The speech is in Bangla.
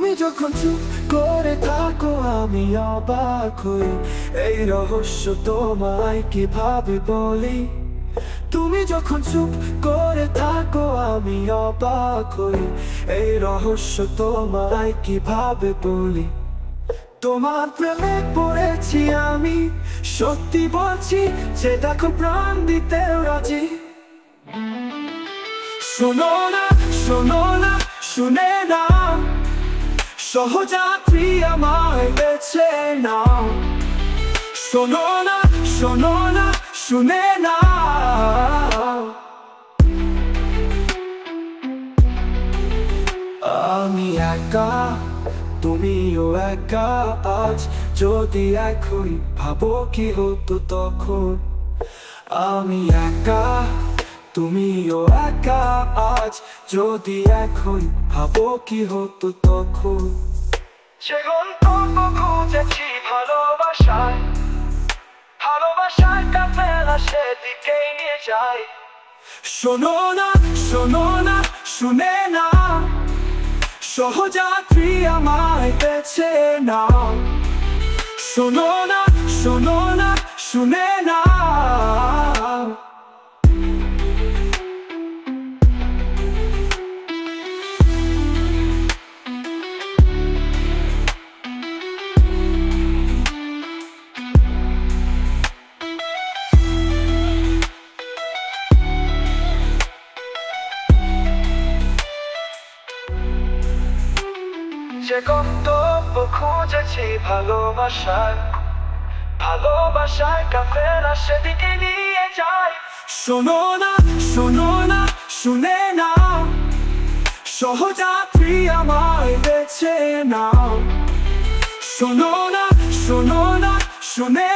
তুমি যখন চুপ করে থাকো আমি অবাক হই, এই রহস্য তোমায় কিভাবে বলি। তুমি যখন চুপ করে থাকো আমি অবাক হই, এই রহস্য তোমায় কিভাবে বলি। তোমার প্রেমে পড়েছি আমি, সত্যি বলছি যে দেখো প্রাণ দিতে রাজি। শোনো না, শোনো না, শুনে না, সহযাত্রী আমায় বেছে নাও। শোনো না, শোনো না, শুনে না, আমি একা, তুমিও একা আজ। যদি এক হই ভাবো কি হতো তখন। আমি একা, তুমিও একা আজ। যদি এক হই ভাবো কি হতো তখন। সে গন্তব্য খুঁজেছি ভালোবাসায়, ভালোবাসায় কাফেলা সেদিকে নিয়ে যায়। শোনো না, শোনো না, শুনে না, সহযাত্রী আমায় বেছে নাও। শোনো না, শোনো না, শুনে না, যে গন্তব্য খুঁজেছি ভালোবাসায়, ভালোবাসায় কাফেলা সেদিকে নিয়ে যায়। শোনো না, শোনো না, শুনে না, সহযাত্রী আমায় বেছে নাও। শোনো না, শোনো না, শুনে